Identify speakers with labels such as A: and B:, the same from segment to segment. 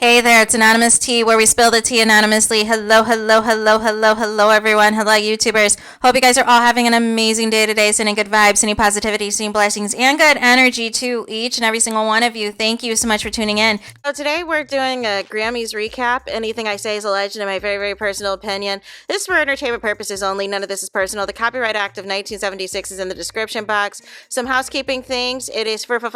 A: Hey there, it's Anonymous Tea, where we spill the tea anonymously. Hello, hello, hello, hello, hello, everyone. Hello, YouTubers. Hope you guys are all having an amazing day today, sending good vibes, sending positivity, sending blessings, and good energy to each and every single one of you. Thank you so much for tuning in. So today we're doing a Grammys recap. Anything I say is alleged in my very, very personal opinion. This is for entertainment purposes only. None of this is personal. The Copyright Act of 1976 is in the description box. Some housekeeping things. It is free to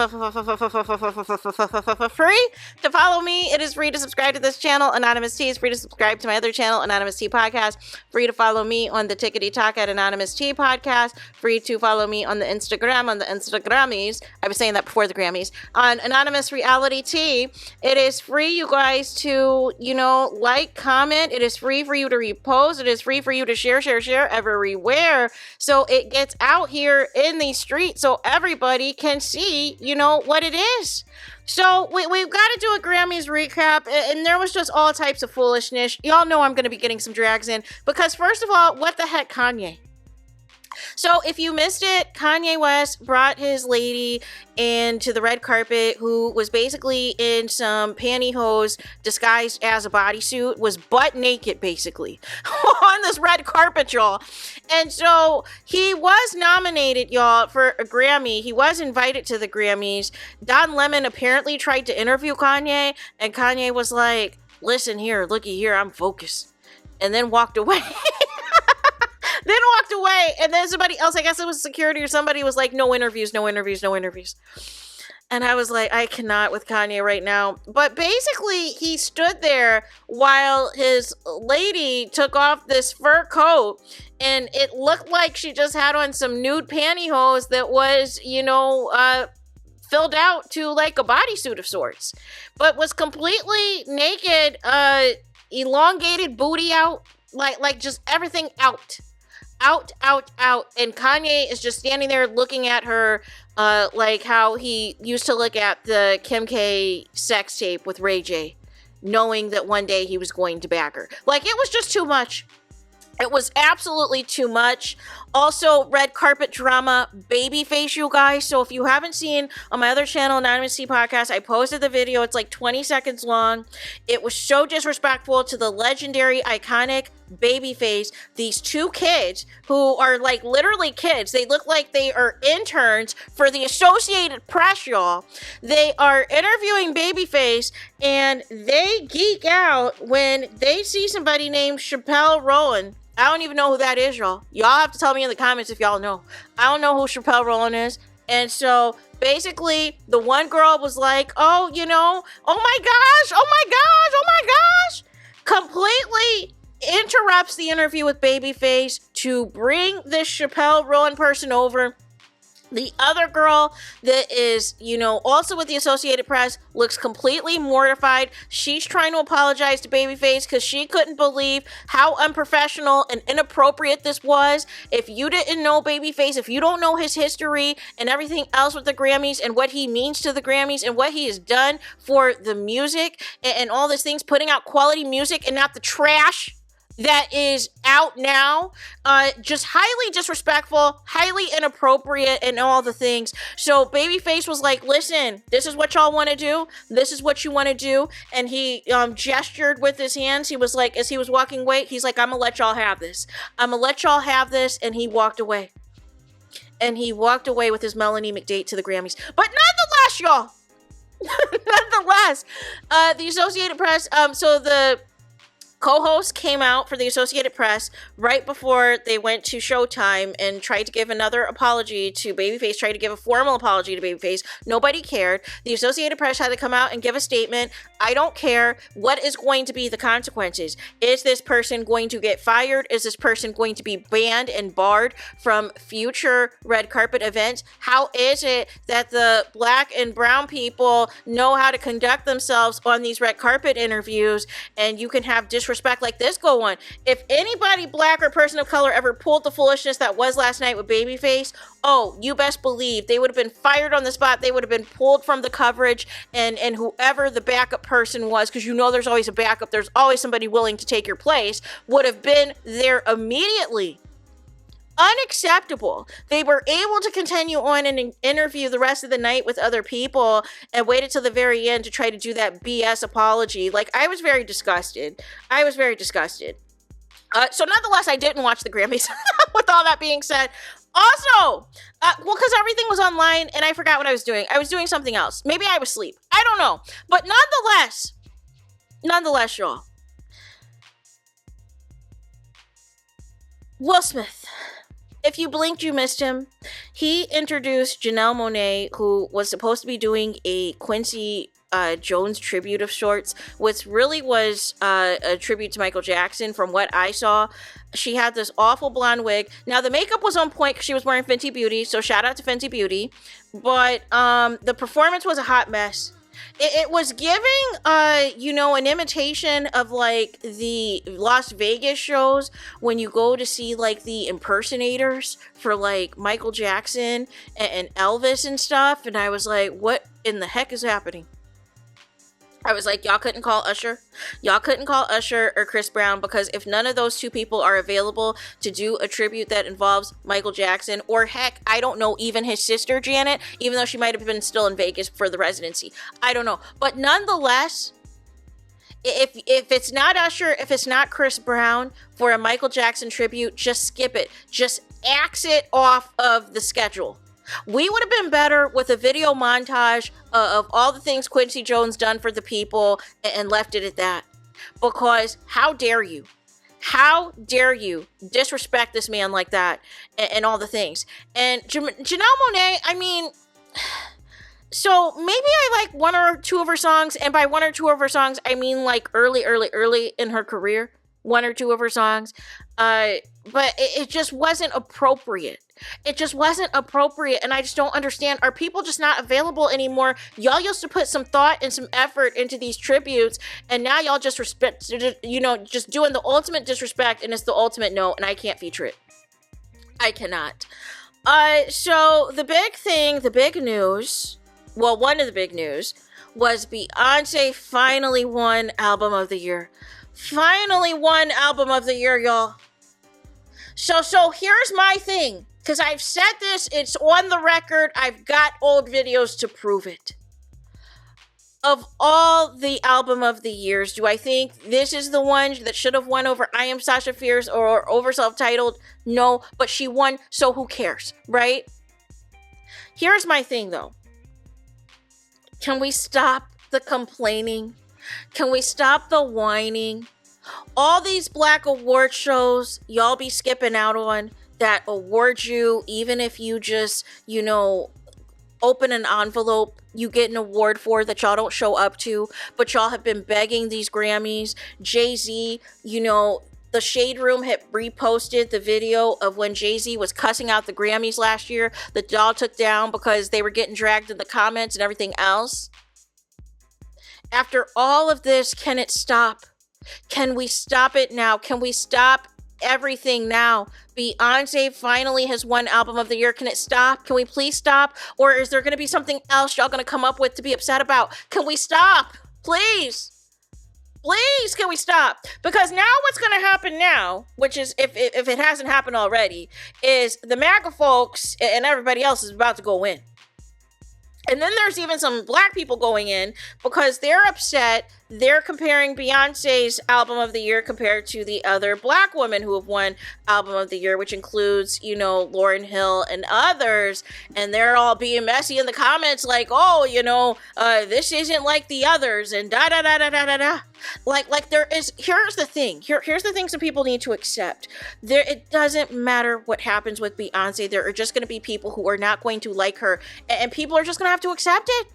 A: follow me. It is free to subscribe to this channel, Anonymous Tea. Is free to subscribe to my other channel, Anonymous Tea Podcast. Free to follow me on the Tickety Talk at Anonymous Tea Podcast. Free to follow me on the Instagram, on the Instagrammies. I was saying that before the Grammys. On Anonymous Reality Tea. It is free, you guys, to, like, comment. It is free for you to repost. It is free for you to share everywhere. So it gets out here in the street so everybody can see, what it is. So we've got to do a Grammys recap, and there was just all types of foolishness. Y'all know I'm going to be getting some drags in, because first of all, what the heck, Kanye? So if you missed it, Kanye West brought his lady into the red carpet, who was basically in some pantyhose disguised as a bodysuit, was butt naked basically on this red carpet, y'all. And so he was nominated, y'all, for a Grammy. He was invited to the Grammys. Don Lemon apparently tried to interview Kanye, and Kanye was like, listen here, looky here, I'm focused. And then walked away. Then walked away, and then somebody else, I guess it was security or somebody, was like, no interviews. And I was like, I cannot with Kanye right now. But basically, he stood there while his lady took off this fur coat, and it looked like she just had on some nude pantyhose that was, filled out to like a bodysuit of sorts, but was completely naked, elongated booty out, like just everything out. And Kanye is just standing there looking at her like how he used to look at the Kim K sex tape with Ray J, knowing that one day he was going to back her. Like, it was just too much. It was absolutely too much. Also, red carpet drama, Babyface, you guys. So if you haven't seen on my other channel, Anonymous Tea Podcast, I posted the video. It's like 20 seconds long. It was so disrespectful to the legendary, iconic Babyface. These two kids who are like literally kids. They look like they are interns for the Associated Press, y'all. They are interviewing Babyface, and they geek out when they see somebody named Chappelle Rowan. I don't even know who that is, y'all. Y'all have to tell me in the comments if y'all know. I don't know who Chappelle Rowan is. And so basically the one girl was like, oh my gosh, completely interrupts the interview with Babyface to bring this Chappelle Rowan person over. The other girl that is, also with the Associated Press looks completely mortified. She's trying to apologize to Babyface because she couldn't believe how unprofessional and inappropriate this was. If you didn't know Babyface, if you don't know his history and everything else with the Grammys and what he means to the Grammys and what he has done for the music and all these things, putting out quality music and not the trash that is out now, just highly disrespectful, highly inappropriate, and all the things. So Babyface was like, listen, this is what y'all want to do. This is what you want to do. And he gestured with his hands. He was like, as he was walking away, he's like, I'm going to let y'all have this. I'm going to let y'all have this. And he walked away. And he walked away with his Melanie McDate to the Grammys. But nonetheless, y'all, the Associated Press, so the co-host came out for the Associated Press right before they went to Showtime and tried to give another apology to Babyface, tried to give a formal apology to Babyface. Nobody cared. The Associated Press had to come out and give a statement. I don't care. What is going to be the consequences? Is this person going to get fired? Is this person going to be banned and barred from future red carpet events? How is it that the black and brown people know how to conduct themselves on these red carpet interviews, and you can have disrespect like this go on? If anybody black or person of color ever pulled the foolishness that was last night with Babyface, oh, you best believe they would have been fired on the spot. They would have been pulled from the coverage, and whoever the backup person was, because there's always a backup, there's always somebody willing to take your place, would have been there immediately. Unacceptable. They were able to continue on and interview the rest of the night with other people and waited till the very end to try to do that BS apology. Like, I was very disgusted. So nonetheless, I didn't watch the Grammys. With all that being said, also, well, because everything was online and I forgot what I was doing. I was doing something else. Maybe I was asleep. I don't know. But nonetheless, y'all. Will Smith. If you blinked, you missed him. He introduced Janelle Monáe, who was supposed to be doing a Quincy Jones tribute of sorts, which really was a tribute to Michael Jackson from what I saw. She had this awful blonde wig. Now, the makeup was on point because she was wearing Fenty Beauty, so shout out to Fenty Beauty. But the performance was a hot mess. It was giving, an imitation of, like, the Las Vegas shows when you go to see, like, the impersonators for, like, Michael Jackson and Elvis and stuff. And I was like, what in the heck is happening? I was like, y'all couldn't call Usher? Y'all couldn't call Usher or Chris Brown, because if none of those two people are available to do a tribute that involves Michael Jackson, or heck, I don't know, even his sister Janet, even though she might have been still in Vegas for the residency. I don't know. But nonetheless, if it's not Usher, if it's not Chris Brown for a Michael Jackson tribute, just skip it. Just axe it off of the schedule. We would have been better with a video montage of all the things Quincy Jones done for the people and left it at that. Because how dare you? How dare you disrespect this man like that and all the things? And Janelle Monáe, I mean, so maybe I like one or two of her songs. And by one or two of her songs, I mean like early in her career. One or two of her songs. But it just wasn't appropriate. It just wasn't appropriate, and I just don't understand. Are people just not available anymore? Y'all used to put some thought and some effort into these tributes, and now y'all just just doing the ultimate disrespect, and it's the ultimate no, and I can't feature it. I cannot. So the big news, well, one of the big news was Beyonce finally won Album of the Year. Finally won Album of the Year, y'all. So here's my thing. Because I've said this, it's on the record. I've got old videos to prove it. Of all the Album of the Years, do I think this is the one that should have won over I Am Sasha Fierce or over Self-Titled? No, but she won, so who cares, right? Here's my thing, though. Can we stop the complaining? Can we stop the whining? All these black award shows y'all be skipping out on that award you, even if you just, open an envelope, you get an award for that y'all don't show up to, but y'all have been begging these Grammys. Jay-Z, the Shade Room had reposted the video of when Jay-Z was cussing out the Grammys last year that y'all took down because they were getting dragged in the comments and everything else. After all of this, can it stop? Can we stop it now? Can we stop everything now? Beyonce finally has won Album of the Year. Can it stop? Can we please stop? Or is there going to be something else y'all going to come up with to be upset about? Can we stop? Please. Please, can we stop? Because now what's going to happen now, which is, if it hasn't happened already, is the MAGA folks and everybody else is about to go in. And then there's even some black people going in because they're upset. They're comparing Beyonce's Album of the Year compared to the other black women who have won Album of the Year, which includes, Lauryn Hill and others. And they're all being messy in the comments like, this isn't like the others and da-da-da-da-da-da-da. Like there is, here's the thing. Here's the things that people need to accept. It doesn't matter what happens with Beyonce. There are just going to be people who are not going to like her. And people are just going to have to accept it.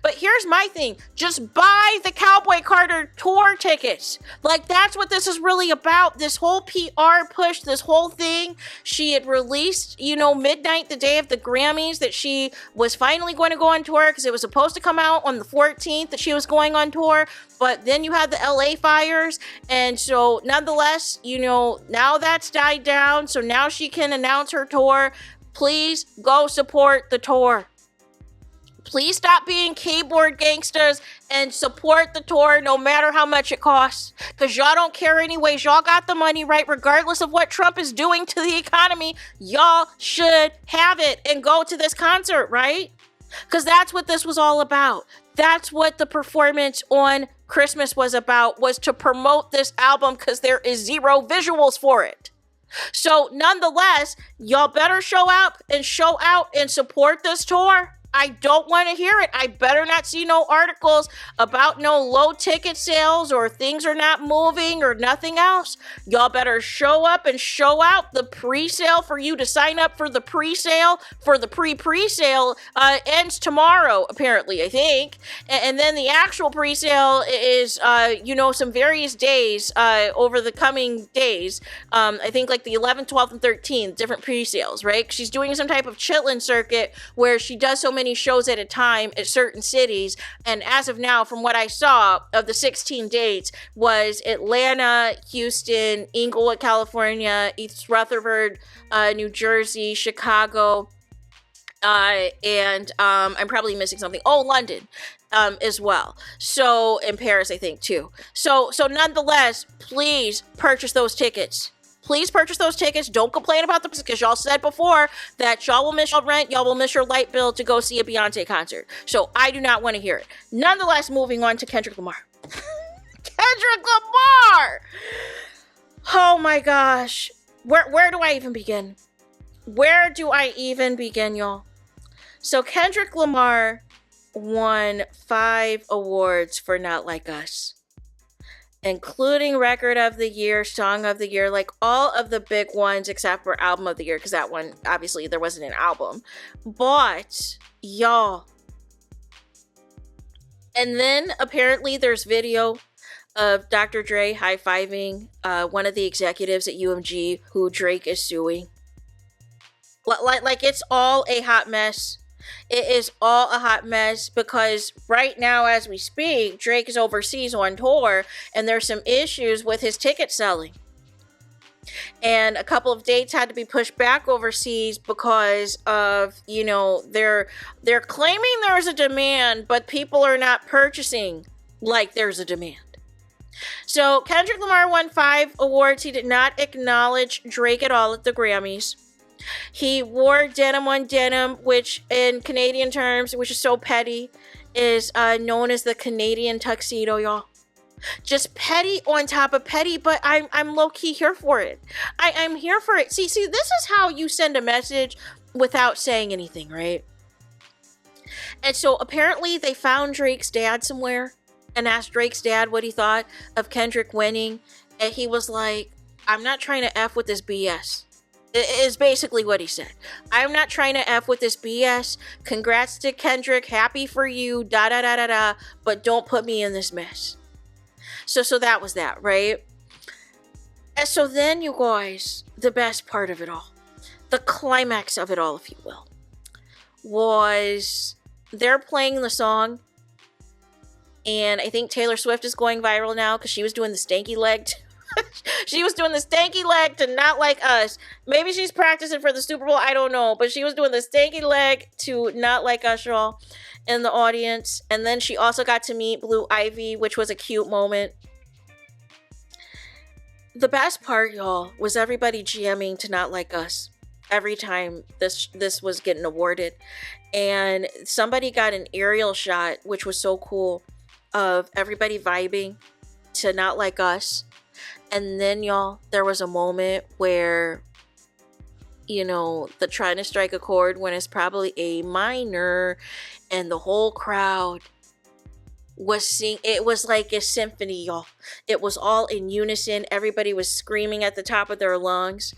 A: But here's my thing. Just buy the Cowboy Carter tour tickets. Like, that's what this is really about. This whole PR push, this whole thing. She had released, midnight, the day of the Grammys, that she was finally going to go on tour because it was supposed to come out on the 14th that she was going on tour. But then you had the LA fires. And so, nonetheless, now that's died down. So now she can announce her tour. Please go support the tour. Please stop being keyboard gangsters and support the tour no matter how much it costs, because y'all don't care anyways. Y'all got the money, right? Regardless of what Trump is doing to the economy, y'all should have it and go to this concert, right? Because that's what this was all about. That's what the performance on Christmas was about, was to promote this album, because there is zero visuals for it. So nonetheless, y'all better show up and show out and support this tour. I don't want to hear it. I better not see no articles about no low ticket sales or things are not moving or nothing else. Y'all better show up and show out. The pre-sale for you to sign up for the pre-sale for the pre-sale ends tomorrow, apparently, I think. And then the actual pre-sale is, some various days over the coming days. I think like the 11th, 12th, and 13th, different pre-sales, right? She's doing some type of chitlin circuit where she does so many shows at a time at certain cities, and as of now, from what I saw of the 16 dates, was Atlanta, Houston, Inglewood, California, East Rutherford, New Jersey, Chicago, and I'm probably missing something. Oh, London as well. So, in Paris, I think too. So nonetheless, please purchase those tickets. Please purchase those tickets. Don't complain about them, because y'all said before that y'all will miss your rent, y'all will miss your light bill to go see a Beyonce concert. So I do not want to hear it. Nonetheless, moving on to Kendrick Lamar. Kendrick Lamar! Oh my gosh. Where do I even begin? Where do I even begin, y'all? So Kendrick Lamar won 5 awards for Not Like Us, including Record of the Year, Song of the Year, like all of the big ones except for Album of the Year, because that one, obviously, there wasn't an album. But, y'all. And then, apparently, there's video of Dr. Dre high-fiving one of the executives at UMG who Drake is suing. Like it's all a hot mess. It is all a hot mess, because right now, as we speak, Drake is overseas on tour, and there's some issues with his ticket selling. And a couple of dates had to be pushed back overseas because of, they're claiming there's a demand, but people are not purchasing like there's a demand. So Kendrick Lamar won 5 awards. He did not acknowledge Drake at all at the Grammys. He wore denim on denim, which in Canadian terms, which is so petty, is known as the Canadian tuxedo, y'all. Just petty on top of petty, but I'm low-key here for it. I'm here for it. See, this is how you send a message without saying anything, right? And so apparently they found Drake's dad somewhere and asked Drake's dad what he thought of Kendrick winning. And he was like, I'm not trying to F with this BS. Is basically what he said. I'm not trying to F with this BS. Congrats to Kendrick. Happy for you. But don't put me in this mess. So that was that, right? And so then, you guys, the best part of it all, the climax of it all, if you will, was they're playing the song. And I think Taylor Swift is going viral now because she was doing the stanky leg. She was doing the stanky leg to Not Like Us. Maybe she's practicing for the Super Bowl. I don't know. But she was doing the stanky leg to Not Like Us, y'all, in the audience. And then she also got to meet Blue Ivy, which was a cute moment. The best part, y'all, was everybody jamming to Not Like Us every time this was getting awarded. And somebody got an aerial shot, which was so cool, of everybody vibing to Not Like Us. And then, y'all, there was a moment where, the trying to strike a chord when it's probably A minor, and the whole crowd was singing. It was like a symphony, y'all. It was all in unison. Everybody was screaming at the top of their lungs.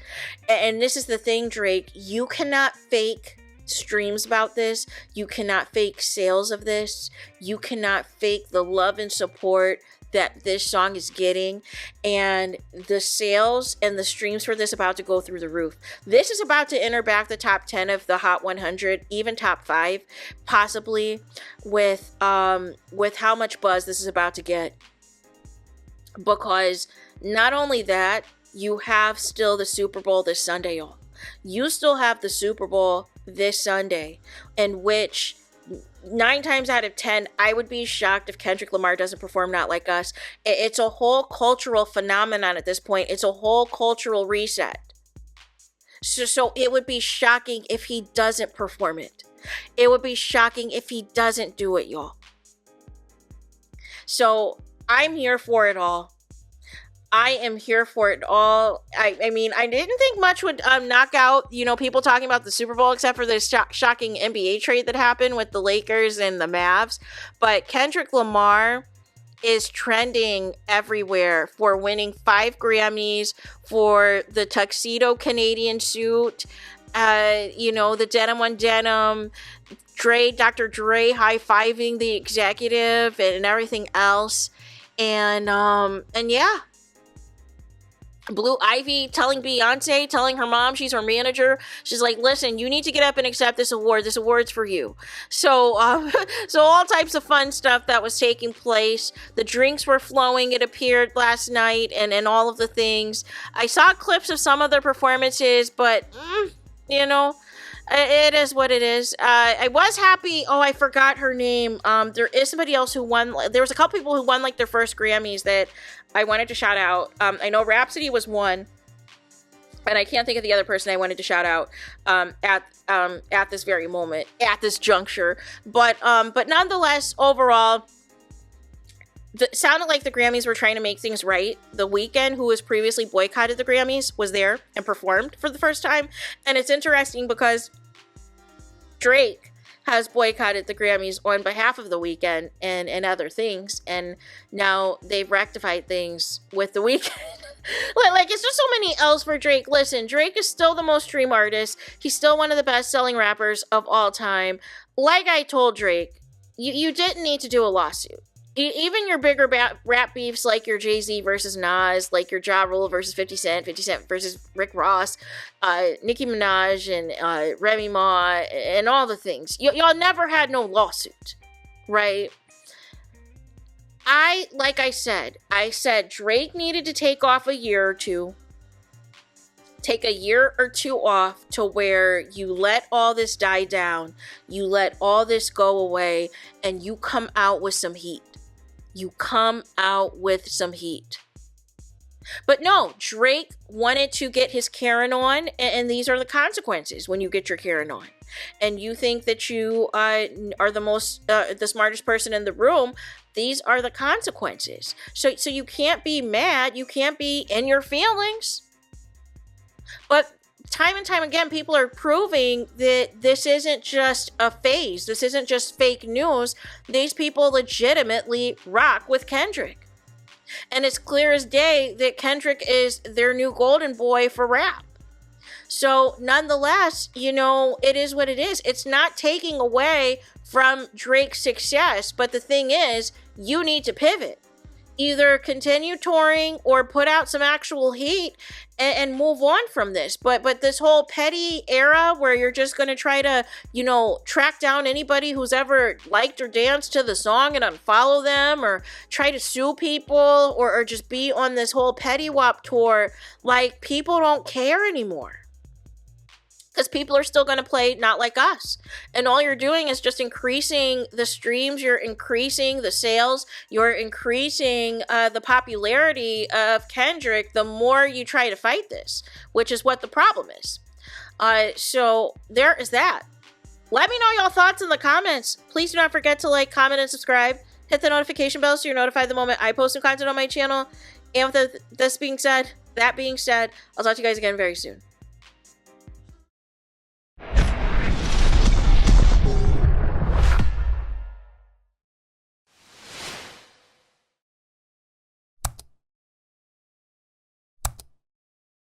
A: And this is the thing, Drake. You cannot fake streams about this. You cannot fake sales of this. You cannot fake the love and support that this song is getting, and the sales and the streams for this about to go through the roof. This is about to enter back the top 10 of the Hot 100, even top 5, possibly, with how much buzz this is about to get. Because not only that, you have still the Super Bowl this Sunday, y'all. You still have the Super Bowl this Sunday, in which 9 times out of 10, I would be shocked if Kendrick Lamar doesn't perform Not Like Us. It's a whole cultural phenomenon at this point. It's a whole cultural reset. So it would be shocking if he doesn't perform it. It would be shocking if he doesn't do it, y'all. So I'm here for it all. I am here for it all. I mean, I didn't think much would knock out, people talking about the Super Bowl, except for this shocking NBA trade that happened with the Lakers and the Mavs. But Kendrick Lamar is trending everywhere for winning 5 Grammys, for the tuxedo Canadian suit, the denim on denim, Dr. Dre high-fiving the executive and everything else. And yeah. Blue Ivy telling Beyonce, telling her mom, she's her manager. She's like, listen, you need to get up and accept this award. This award's for you. So, so all types of fun stuff that was taking place. The drinks were flowing, it appeared last night, and all of the things. I saw clips of some of their performances, but, it is what it is. I was happy. Oh, I forgot her name. There is somebody else who won. There was a couple people who won like their first Grammys that I wanted to shout out. I know Rhapsody was one, and I can't think of the other person I wanted to shout out at this very moment, at this juncture. But nonetheless, overall, it sounded like the Grammys were trying to make things right. The Weeknd, who has previously boycotted the Grammys, was there and performed for the first time. And it's interesting because Drake has boycotted the Grammys on behalf of the Weeknd and other things. And now they've rectified things with the Weeknd. Like, it's just so many L's for Drake. Listen, Drake is still the most streamed artist. He's still one of the best-selling rappers of all time. Like I told Drake, you didn't need to do a lawsuit. Even your bigger rap beefs, like your Jay-Z versus Nas, like your Ja Rule versus 50 Cent versus Rick Ross, Nicki Minaj and Remy Ma, and all the things. Y'all never had no lawsuit, right? Like I said Drake needed to take off a year or two. Take a year or two off to where you let all this die down, you let all this go away, and you come out with some heat. You come out with some heat. But no, Drake wanted to get his Karen on, and these are the consequences when you get your Karen on. And you think that you are the smartest person in the room. These are the consequences. So you can't be mad. You can't be in your feelings. But time and time again, people are proving that this isn't just a phase. This isn't just fake news. These people legitimately rock with Kendrick. And it's clear as day that Kendrick is their new golden boy for rap. So nonetheless, it is what it is. It's not taking away from Drake's success. But the thing is, you need to pivot. Either continue touring or put out some actual heat and move on from this. But this whole petty era where you're just going to try to, track down anybody who's ever liked or danced to the song and unfollow them, or try to sue people, or just be on this whole petty wop tour, like, people don't care anymore. Because people are still going to play Not Like Us. And all you're doing is just increasing the streams, you're increasing the sales, you're increasing the popularity of Kendrick the more you try to fight this, which is what the problem is. So there is that. Let me know y'all thoughts in the comments. Please do not forget to like, comment, and subscribe. Hit the notification bell so you're notified the moment I post new content on my channel. And with that being said, I'll talk to you guys again very soon.